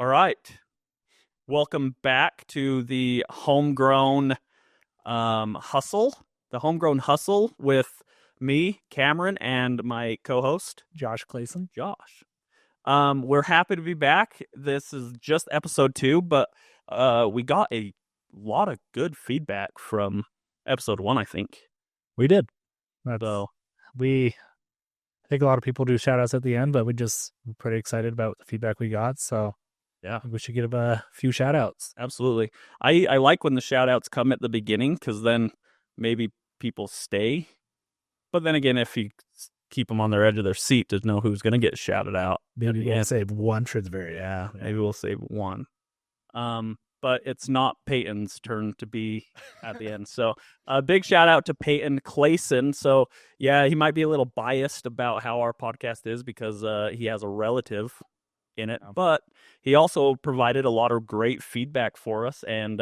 All right. Welcome back to the homegrown hustle. The homegrown hustle with me, Cameron, and my co-host, Josh Clayson. Josh. We're happy to be back. This is just episode 2, but we got a lot of good feedback from episode 1, I think. We did. So I think a lot of people do shout outs at the end, but we're pretty excited about the feedback we got. So yeah, I think we should give a few shout outs. absolutely. I like when the shout outs come at the beginning because then maybe people stay. But then again, if you keep them on their edge of their seat to know who's going to get shouted out. Maybe we'll save one for the very end. Yeah, maybe we'll save one. But it's not Peyton's turn to be at the end. So a big shout out to Peyton Clayson. So yeah, he might be a little biased about how our podcast is because he has a relative in it, but he also provided a lot of great feedback for us and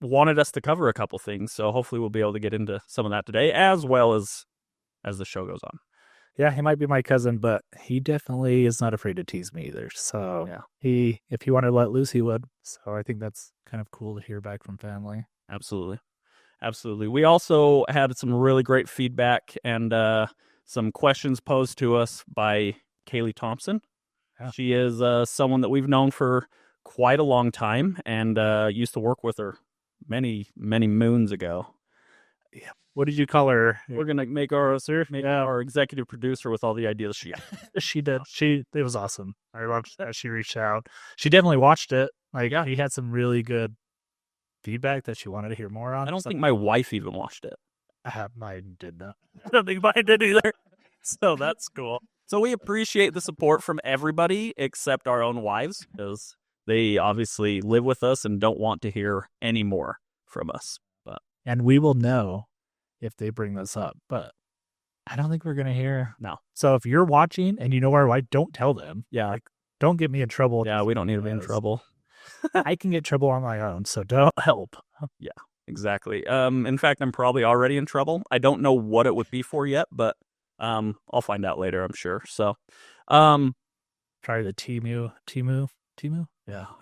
wanted us to cover a couple things. So hopefully we'll be able to get into some of that today, as well as the show goes on. Yeah, he might be my cousin, but he definitely is not afraid to tease me either. So yeah, if he wanted to let loose, he would. So I think that's kind of cool to hear back from family. Absolutely. Absolutely. We also had some really great feedback and some questions posed to us by Kaylee Thompson. Yeah. She is someone that we've known for quite a long time and used to work with her many, many moons ago. Yeah. What did you call her? We're gonna make our executive producer with all the ideas she had. She did. It was awesome. I loved that she reached out. She definitely watched it. Like, he had some really good feedback that she wanted to hear more on. I don't think my wife even watched it. Mine did not. I don't think mine did either. So that's cool. So we appreciate the support from everybody except our own wives because they obviously live with us and don't want to hear any more from us. And we will know if they bring this up, but I don't think we're going to hear. No. So if you're watching and you know our wife, don't tell them. Yeah. Like, don't get me in trouble. Yeah, we don't need to be in trouble. I can get trouble on my own, so don't help. Yeah, exactly. In fact, I'm probably already in trouble. I don't know what it would be for yet, but I'll find out later, I'm sure. So try the Temu.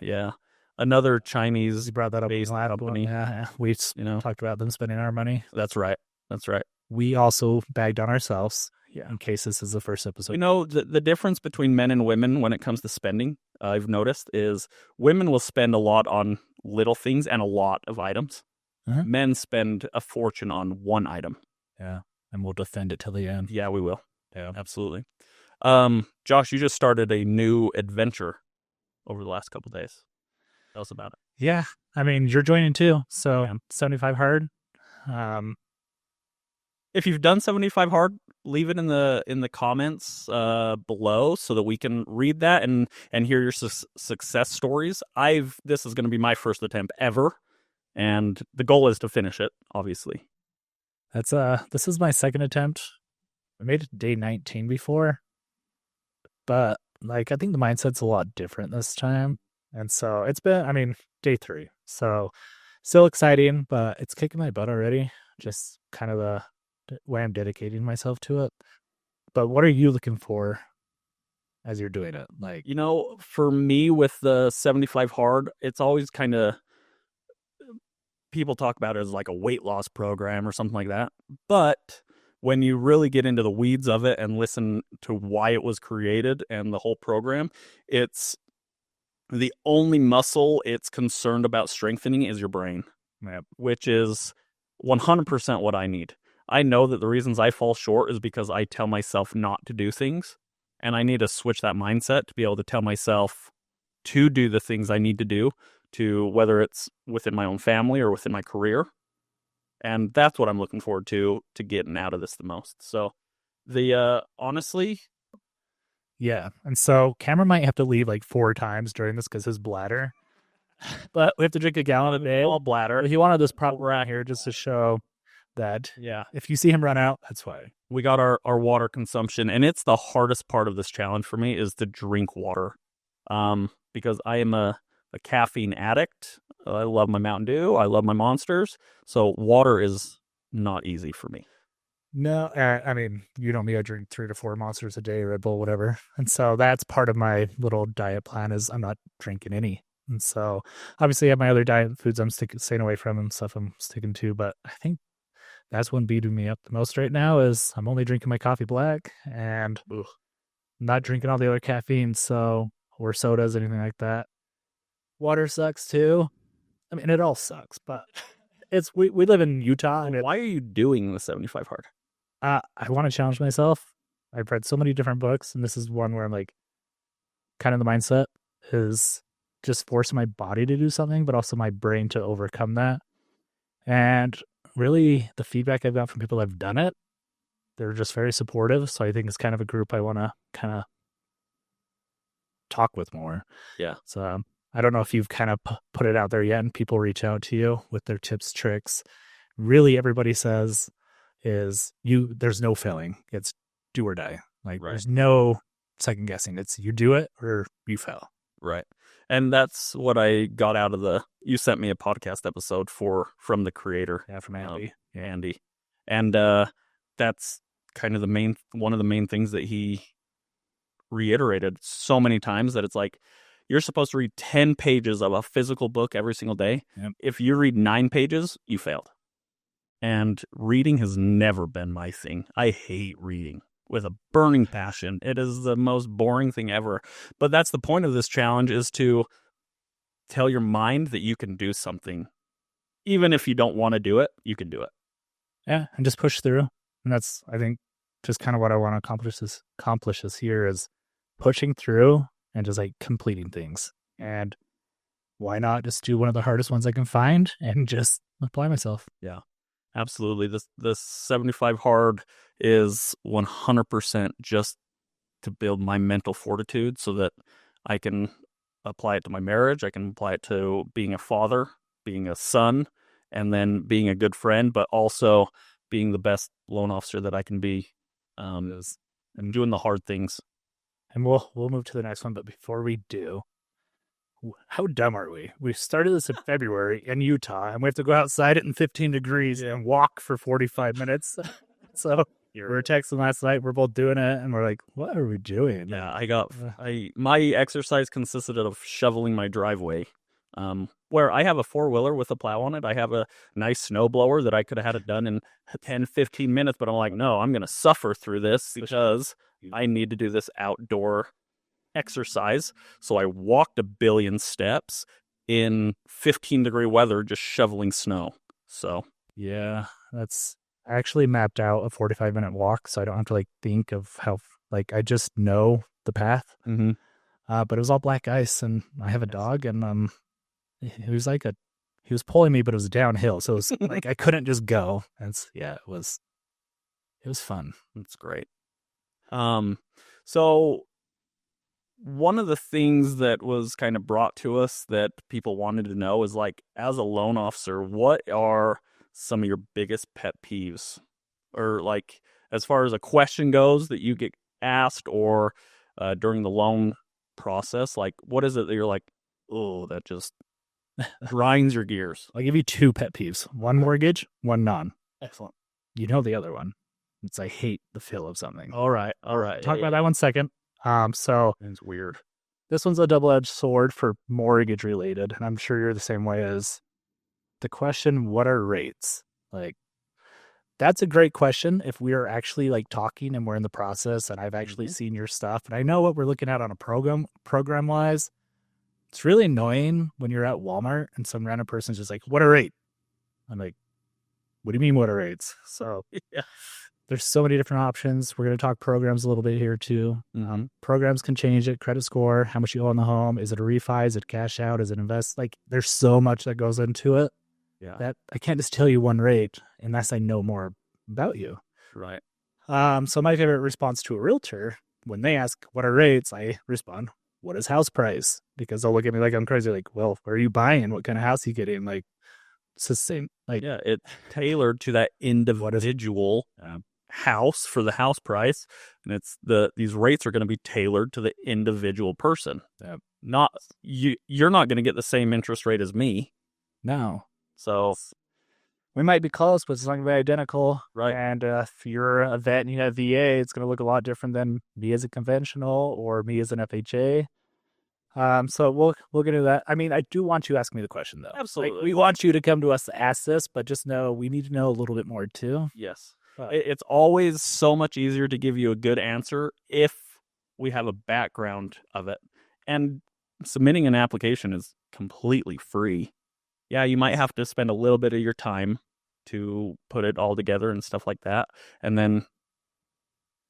Yeah. Another Chinese. You brought that up in the last company. Yeah. We talked about them spending our money. That's right. We also bagged on ourselves. Yeah. In case this is the first episode. You know, the difference between men and women when it comes to spending, I've noticed, is women will spend a lot on little things and a lot of items. Uh-huh. Men spend a fortune on one item. Yeah. And we'll defend it till the end. Yeah, we will. Yeah, absolutely. Josh, you just started a new adventure over the last couple of days. Tell us about it. Yeah. I mean, you're joining too. So yeah. 75 hard. If you've done 75 hard, leave it in the comments below so that we can read that and hear your success stories. This is going to be my first attempt ever, and the goal is to finish it, obviously. This is my second attempt. I made it to day 19 before, but I think the mindset's a lot different this time. And so it's been, day 3. So still exciting, but it's kicking my butt already. Just kind of the way I'm dedicating myself to it. But what are you looking for as you're doing it? For me with the 75 hard, it's always kind of, people talk about it as like a weight loss program or something like that. But when you really get into the weeds of it and listen to why it was created and the whole program, it's the only muscle it's concerned about strengthening is your brain, which is 100% what I need. I know that the reasons I fall short is because I tell myself not to do things, and I need to switch that mindset to be able to tell myself to do the things I need to do, to whether it's within my own family or within my career. And that's what I'm looking forward to getting out of this the most. So honestly, yeah. And so Cameron might have to leave 4 times during this because his bladder, but we have to drink a gallon a day. All bladder. But he wanted this prop around here just to show that, yeah, if you see him run out, that's why. We got our water consumption, and it's the hardest part of this challenge for me is to drink water, because I am a caffeine addict. I love my Mountain Dew. I love my Monsters. So water is not easy for me. No, I mean, you know me, I drink 3 to 4 monsters a day, Red Bull, whatever. And so that's part of my little diet plan is I'm not drinking any. And so obviously I have my other diet foods staying away from and stuff I'm sticking to, but I think that's one beating me up the most right now is I'm only drinking my coffee black and ugh, not drinking all the other caffeine, so or sodas, anything like that. Water sucks too. I mean, it all sucks, but we live in Utah So and why are you doing the 75 hard? I want to challenge myself. I've read so many different books, and this is one where I'm like, kind of the mindset is just forcing my body to do something, but also my brain to overcome that. And really, the feedback I've got from people that've done it, they're just very supportive. So I think it's kind of a group I want to kind of talk with more. Yeah. So I don't know if you've kind of put it out there yet, and people reach out to you with their tips, tricks. Really, everybody says is there's no failing. It's do or die. Like Right. there's no second guessing. It's you do it or you fail. Right. And that's what I got out of you sent me a podcast episode from the creator. Yeah, from Andy. Andy. And that's kind of one of the main things that he reiterated so many times, that it's like, you're supposed to read 10 pages of a physical book every single day. Yep. If you read 9 pages, you failed. And reading has never been my thing. I hate reading with a burning passion. It is the most boring thing ever. But that's the point of this challenge, is to tell your mind that you can do something. Even if you don't want to do it, you can do it. Yeah, and just push through. And that's, I think, just kind of what I want to accomplish this year is pushing through and just like completing things. And why not just do one of the hardest ones I can find and just apply myself? Yeah. Absolutely. This 75 hard is 100% just to build my mental fortitude so that I can apply it to my marriage. I can apply it to being a father, being a son, and then being a good friend, but also being the best loan officer that I can be, and doing the hard things. And we'll move to the next one. But before we do, how dumb are we? We started this in February in Utah, and we have to go outside in 15 degrees and walk for 45 minutes. So we were texting last night. We're both doing it, and we're like, "What are we doing?" Yeah, my exercise consisted of shoveling my driveway. Where I have a 4-wheeler with a plow on it. I have a nice snow blower that I could have had it done in 10, 15 minutes, but I'm like, no, I'm going to suffer through this because I need to do this outdoor exercise. So I walked a billion steps in 15-degree weather, just shoveling snow. So yeah, I actually mapped out a 45-minute walk, so I don't have to like think of how I just know the path. Mm-hmm. But it was all black ice, and I have a dog, and he was pulling me, but it was downhill, so it was like I couldn't just go. And it was fun. It's great. So one of the things that was kind of brought to us that people wanted to know is, like, as a loan officer, what are some of your biggest pet peeves? Or, like, as far as a question goes that you get asked, or during the loan process, like, what is it that you're like, oh, that just grinds your gears? I'll give you 2 pet peeves. One mortgage, one non. Excellent. You know the other one. It's I hate the feel of something. All right. Talk about that one second. So it's weird. This one's a double-edged sword for mortgage related, and I'm sure you're the same way. As the question, what are rates? Like, that's a great question if we are actually like talking and we're in the process and I've actually seen your stuff and I know what we're looking at on a program wise. It's really annoying when you're at Walmart and some random person's just like, what a rate. I'm like, what do you mean what are rates? So Yeah. there's so many different options. We're going to talk programs a little bit here too. Programs can change it. Credit score, how much you owe on the home. Is it a refi? Is it cash out? Is it invest? Like, there's so much that goes into it. Yeah. That I can't just tell you one rate unless I know more about you. Right. So my favorite response to a realtor when they ask what are rates, I respond, what is house price? Because they'll look at me like I'm crazy. Like, well, where are you buying? What kind of house are you getting? Like, it's the same. Like, yeah, it's tailored to that individual house for the house price, and these rates are going to be tailored to the individual person. Not you're not going to get the same interest rate as me. No. So we might be close, but it's not going to be identical. Right. And if you're a vet and you have VA, it's going to look a lot different than me as a conventional or me as an FHA. So we'll get into that. I mean, I do want you to ask me the question though. Like Absolutely. we want you to come to us to ask this, but just know we need to know a little bit more too. Yes. But It's always so much easier to give you a good answer if we have a background of it. And submitting an application is completely free. Yeah, you might have to spend a little bit of your time to put it all together and stuff like that. And then,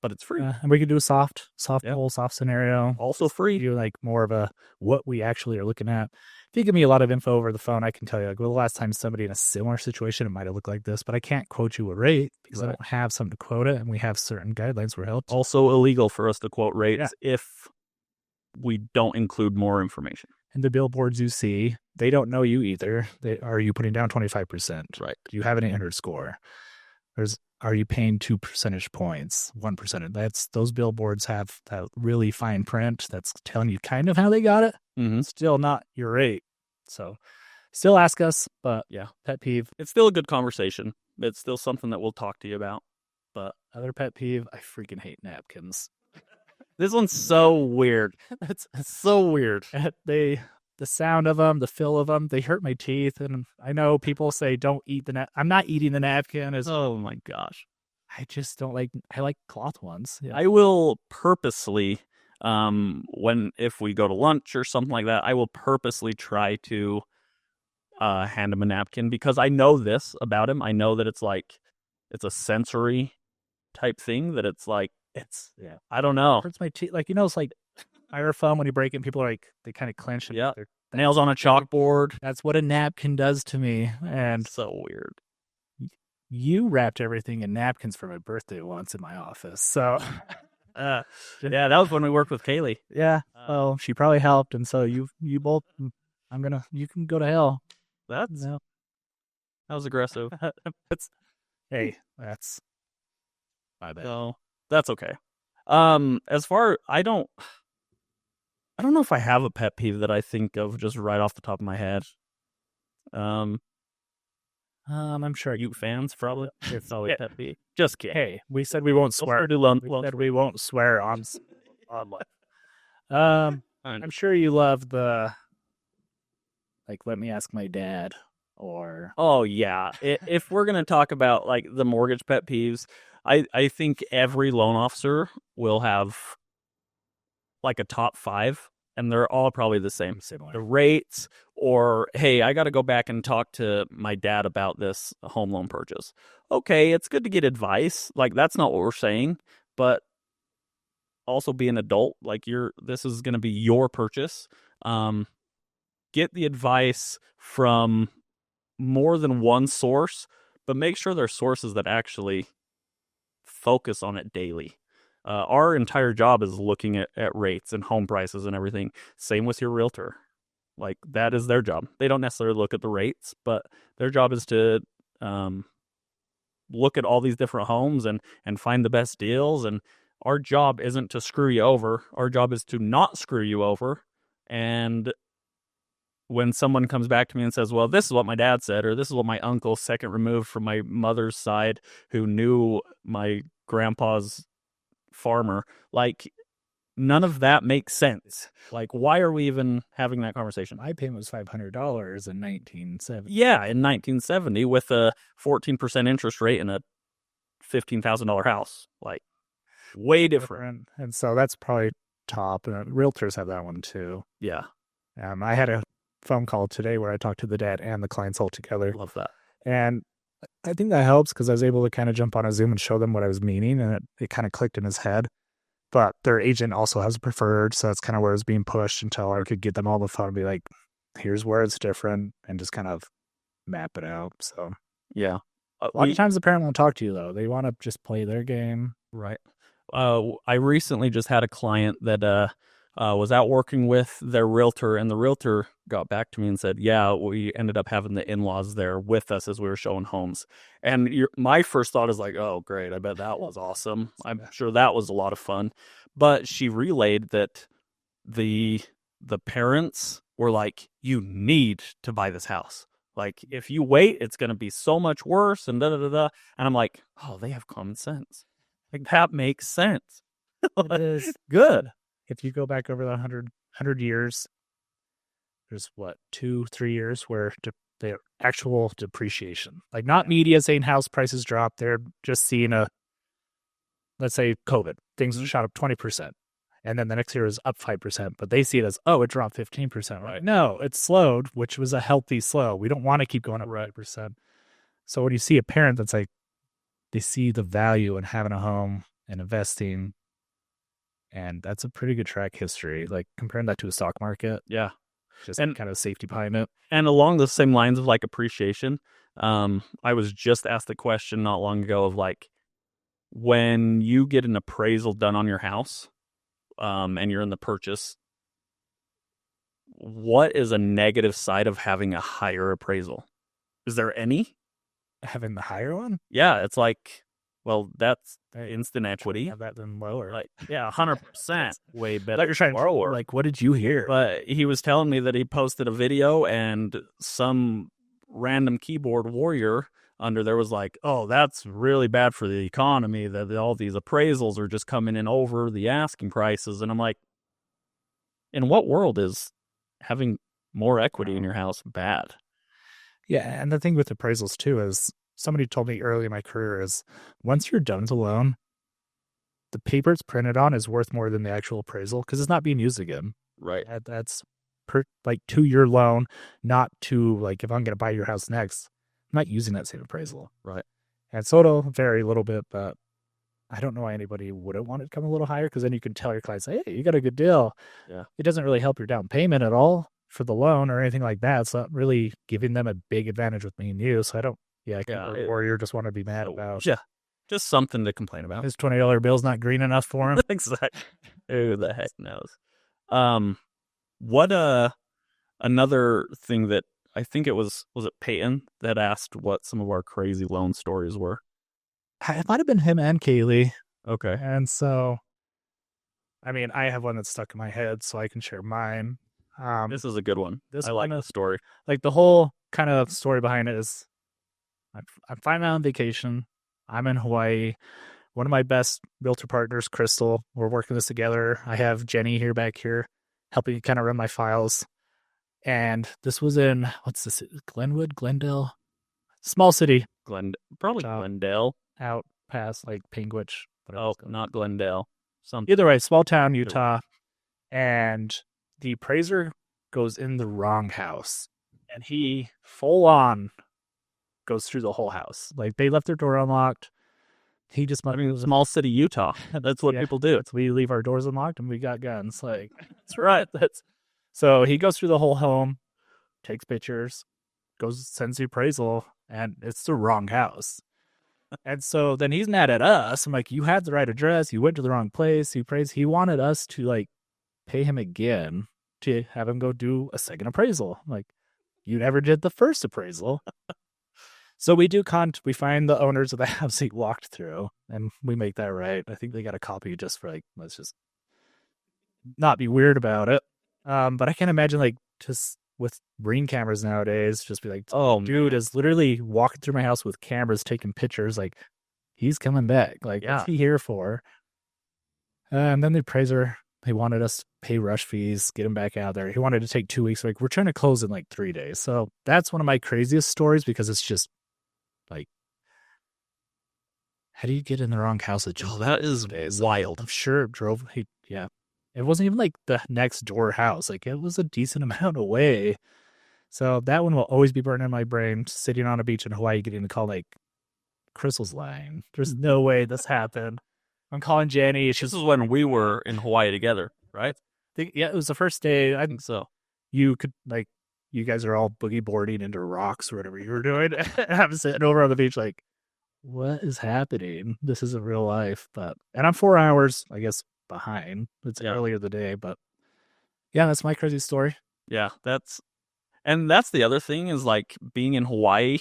but it's free. and we could do a soft Yeah. poll, soft scenario. Also Just free. give you like more of a what we actually are looking at. If you give me a lot of info over the phone, I can tell you like, well, the last time somebody in a similar situation, it might have looked like this, but I can't quote you a rate because I Right. don't have something to quote it, and we have certain guidelines we're held to. Also illegal for us to quote rates Yeah. if we don't include more information. And the billboards you see, they don't know you either. Are you putting down 25%? Right. Do you have an 800 score? Are you paying 2 percentage points, 1%? That's those billboards have that really fine print that's telling you kind of how they got it. Mm-hmm. Still not your rate. So still ask us, but Yeah. pet peeve. It's still a good conversation. It's still something that we'll talk to you about. But Other pet peeve, I freaking hate napkins. this one's so weird. That's It's so weird. the sound of them, the feel of them, they hurt my teeth. And I know people say don't eat I'm not eating the napkin. Oh my gosh. I just don't like. I like cloth ones. Yeah. I will purposely, if we go to lunch or something like that, I will purposely try to hand him a napkin because I know this about him. I know that it's a sensory type thing that it's like, Yeah. I don't know. Hurts my teeth. Like it's like styrofoam when you break it. And people are like they kind of clench. Yeah. Nails on a chalkboard. That's what a napkin does to me. And So weird. you wrapped everything in napkins for my birthday once in my office. So Yeah, that was when we worked with Kaylee. yeah. Well, she probably helped, and so you both. You can go to hell. That No. was aggressive. Hey, that's my bad. So that's okay. As far I don't know if I have a pet peeve that I think of just right off the top of my head. I'm sure You fans probably. It's always Yeah. pet peeve. Just kidding. Hey, we said we won't We'll swear. start do We said we won't swear on live. I know. I'm sure you love the like. Let me ask my dad, or Oh yeah. If we're gonna talk about like the mortgage pet peeves, I think every loan officer will have like a top 5, and they're all probably the same. The similar. rates, or hey, I got to go back and talk to my dad about this home loan purchase. Okay, it's good to get advice. Like that's not what we're saying, but also be an adult. Like this is going to be your purchase. Get the advice from more than one source, but make sure they're sources that actually focus on it daily. Our entire job is looking at rates and home prices and everything. Same with your realtor. Like that is their job. They don't necessarily look at the rates, but their job is to look at all these different homes and find the best deals. And our job isn't to screw you over. Our job is to not screw you over. And when someone comes back to me and says, well, this is what my dad said, or this is what my uncle, second removed from my mother's side, who knew my grandpa's farmer, like none of that makes sense. Like, why are we even having that conversation? My payment was $500 in 1970. Yeah, in 1970 with a 14% interest rate and a $15,000 house. Like, way different. And so that's probably top. Realtors have that one too. Yeah. I had a phone call today where I talked to the dad and the clients all together. Love that. And I think that helps because I was able to kind of jump on a Zoom and show them what I was meaning, and it kind of clicked in his head. But their agent also has a preferred, so that's kind of where it was being pushed until I could get them all on the phone and be like, here's where it's different, and just kind of map it out. So yeah. A lot of times the parent won't talk to you, though. They want to just play their game. Right. I recently just had a client that was out working with their realtor, and the realtor got back to me and said, yeah, we ended up having the in-laws there with us as we were showing homes. And my first thought is like, oh, great. I bet that was awesome. I'm sure that was a lot of fun. But she relayed that the parents were like, you need to buy this house. Like, if you wait, it's going to be so much worse, and da da da da. And I'm like, oh, they have common sense. Like, that makes sense. It is good. If you go back over the 100 years, there's what, 2, 3 years where the actual depreciation, like not media saying house prices drop. They're just seeing let's say COVID, things shot up 20%. And then the next year is up 5%, but they see it as, oh, it dropped 15%. Right. No, it slowed, which was a healthy slow. We don't want to keep going up 5%. So when you see a parent that's like, they see the value in having a home and investing, and that's a pretty good track history. Like comparing that to a stock market, Yeah. just And kind of safety behind it. and along the same lines of like appreciation, I was just asked the question not long ago of like, when you get an appraisal done on your house, and you're in the purchase, what is a negative side of having a higher appraisal? Is there any? Having the higher one, Yeah, it's like, well, that's instant equity. have that then lower. Like, yeah, 100% way better. You're trying to, like, what did you hear? But he was telling me that he posted a video and some random keyboard warrior under there was like, oh, that's really bad for the economy that all these appraisals are just coming in over the asking prices. And I'm like, in what world is having more equity in your house bad? Yeah, and the thing with appraisals too is somebody told me early in my career is once you're done with a loan, the paper it's printed on is worth more than the actual appraisal because it's not being used again. Right. That's like to your loan, not to like if I'm going to buy your house next, I'm not using that same appraisal. Right. And so it'll vary a little bit, but I don't know why anybody wouldn't want it to come a little higher because then you can tell your clients, hey, you got a good deal. Yeah. It doesn't really help your down payment at all for the loan or anything like that. It's not really giving them a big advantage with me and you. So I don't, or you just want to be mad about. Yeah. Just something to complain about. His $20 bill's not green enough for him. Exactly. Who the heck knows? What another thing that I think it was it Peyton that asked what some of our crazy loan stories were? It might have been him and Kaylee. Okay. And so, I mean, I have one that's stuck in my head, so I can share mine. This is a good one. I like the story. Like the whole kind of story behind it is I'm finally on vacation. I'm in Hawaii. One of my best realtor partners, Crystal, we're working this together. I have Jenny here back here helping kind of run my files. And this was in, what's this? Glenwood, Glendale? Small city. Probably Glendale. Out past like Panguitch. Oh, not Glendale. Either way, small town, Utah. And the appraiser goes in the wrong house. And he full on goes through the whole house. Like they left their door unlocked. He just small city Utah. That's what people do. We leave our doors unlocked and we got guns. Like that's right. So he goes through the whole home, takes pictures, sends the appraisal, and it's the wrong house. And so then he's mad at us. I'm like, you had the right address. You went to the wrong place. He wanted us to like pay him again to have him go do a second appraisal. I'm like, you never did the first appraisal. So we we find the owners of the house he walked through and we make that right. I think they got a copy just for like, let's just not be weird about it. But I can't imagine like just with Ring cameras nowadays, just be like, oh, dude is literally walking through my house with cameras, taking pictures. Like he's coming back. Like, what's he here for? And then the appraiser, he wanted us to pay rush fees, get him back out there. He wanted to take 2 weeks. Like we're trying to close in like 3 days. So that's one of my craziest stories because it's just like, how do you get in the wrong house? That is wild. I'm sure it drove. It wasn't even like the next door house. Like it was a decent amount away. So that one will always be burning in my brain. Sitting on a beach in Hawaii, getting a call like, Crystal's lying. There's no way this happened. I'm calling Jenny. This is when we were in Hawaii together, right? Yeah, it was the first day. I think so. You could like, you guys are all boogie boarding into rocks or whatever you were doing. I'm sitting over on the beach like, what is happening? This isn't real life. And I'm 4 hours, I guess, behind. It's earlier the day, but yeah, that's my crazy story. Yeah, that's the other thing is like being in Hawaii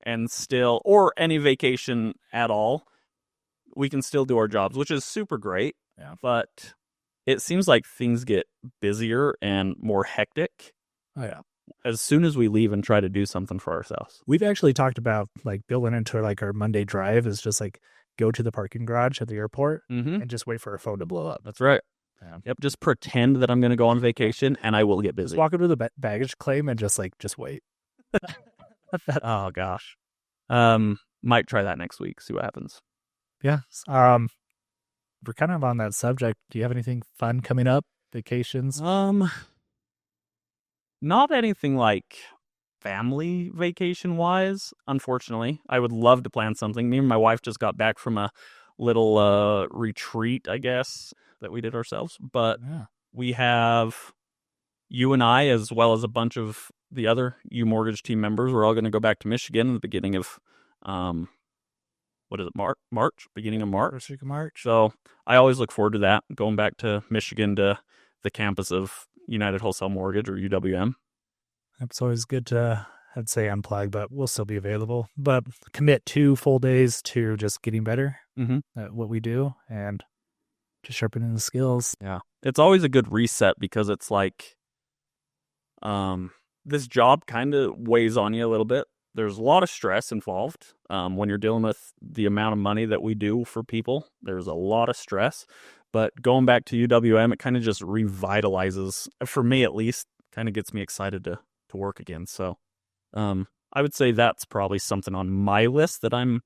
and still, or any vacation at all, we can still do our jobs, which is super great. Yeah. But it seems like things get busier and more hectic. Oh yeah. as soon as we leave and try to do something for ourselves. We've actually talked about like building into like our Monday drive is just like go to the parking garage at the airport Mm-hmm. and just wait for our phone to blow up. That's right. Yeah. Yep. Just pretend that I'm going to go on vacation and I will get Just busy. walk into the baggage claim and just wait. Oh gosh. Might try that next week. See what happens. Yeah. We're kind of on that subject. Do you have anything fun coming up? Vacations? Not anything like family vacation wise, unfortunately. I would love to plan something. Me and my wife just got back from a little retreat, I guess, that we did ourselves. But Yeah. we have you and I, as well as a bunch of the other U Mortgage team members, we're all going to go back to Michigan in the beginning of, what is it, March? Beginning of March. First week of March. So I always look forward to that, going back to Michigan to the campus of United Wholesale Mortgage, or UWM. It's always good to, I'd say unplug, but we'll still be available. But commit 2 full days to just getting better Mm-hmm. at what we do and just sharpening the skills. Yeah. It's always a good reset because it's like, this job kind of weighs on you a little bit. There's a lot of stress involved. When you're dealing with the amount of money that we do for people, there's a lot of stress. But going back to UWM, it kind of just revitalizes, for me at least, kind of gets me excited to work again. So, I would say that's probably something on my list that I'm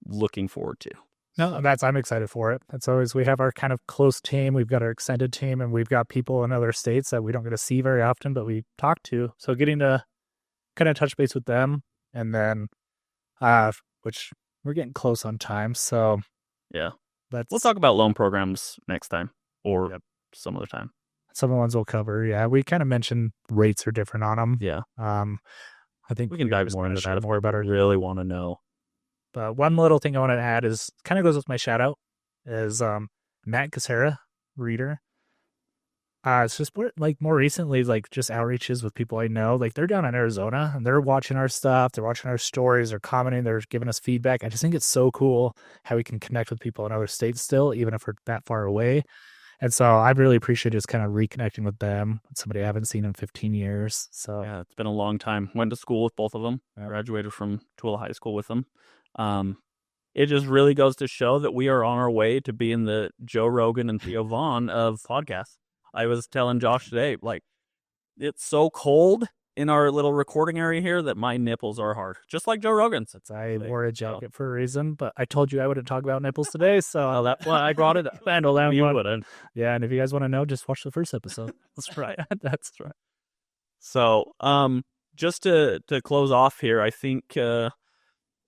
looking forward to. No, I'm excited for it. It's always, we have our kind of close team. We've got our extended team and we've got people in other states that we don't get to see very often, but we talk to. So getting to kind of touch base with them and then, which we're getting close on time. So Yeah. we'll talk about loan programs next time or Yep. some other time. Some of the ones we'll cover. Yeah. We kind of mentioned rates are different on them. Yeah. I think we can dive more into that if more about I really want to know. But one little thing I want to add is kind of goes with my shout out is Matt Casera, reader. It's just more recently, like just outreaches with people I know. Like they're down in Arizona and they're watching our stuff, they're watching our stories, they're commenting, they're giving us feedback. I just think it's so cool how we can connect with people in other states still, even if we're that far away. And so I really appreciate just kind of reconnecting with them, somebody I haven't seen in 15 years. So yeah, it's been a long time. Went to school with both of them. Yep. Graduated from Tooele High School with them. It just really goes to show that we are on our way to being the Joe Rogan and Theo Vaughn of podcasts. I was telling Josh today, like, it's so cold in our little recording area here that my nipples are hard, just like Joe Rogan's. I wore a jacket for a reason, but I told you I wouldn't talk about nipples today, so that's why I brought it up. You wouldn't. Yeah, and if you guys want to know, just watch the first episode. That's right. That's right. So, just to close off here, I think,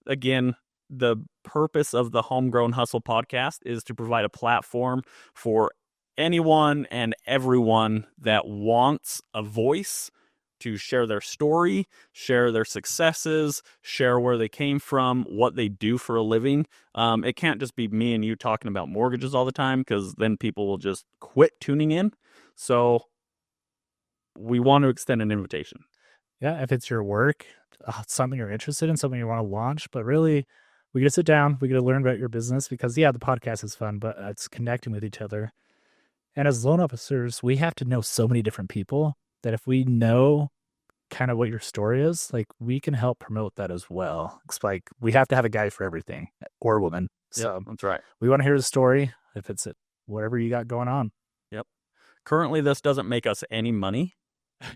again, the purpose of the Homegrown Hustle podcast is to provide a platform for anyone and everyone that wants a voice to share their story, share their successes, share where they came from, what they do for a living. It can't just be me and you talking about mortgages all the time, because then people will just quit tuning in. So we want to extend an invitation. Yeah, if it's your work, something you're interested in, something you want to launch, but really we get to sit down, we get to learn about your business, because yeah, the podcast is fun, but it's connecting with each other. And as loan officers, we have to know so many different people that if we know kind of what your story is, like we can help promote that as well. It's like we have to have a guy for everything, or woman. So yep, that's right. We want to hear the story if it's whatever you got going on. Yep. Currently, this doesn't make us any money.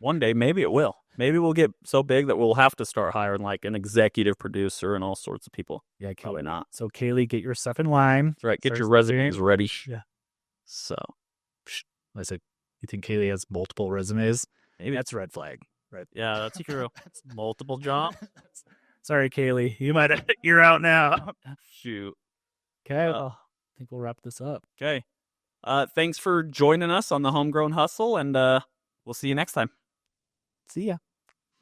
One day, maybe it will. Maybe we'll get so big that we'll have to start hiring like an executive producer and all sorts of people. Yeah, probably not. So Kaylee, get your stuff in line. That's right. Get your resumes ready. Yeah. So I said, you think Kaylee has multiple resumes? Maybe that's a red flag. Right. Yeah, that's true. That's multiple jobs. Sorry, Kaylee. You're out now. Shoot. Okay. Well, I think we'll wrap this up. Okay. Thanks for joining us on the Homegrown Hustle, and we'll see you next time. See ya.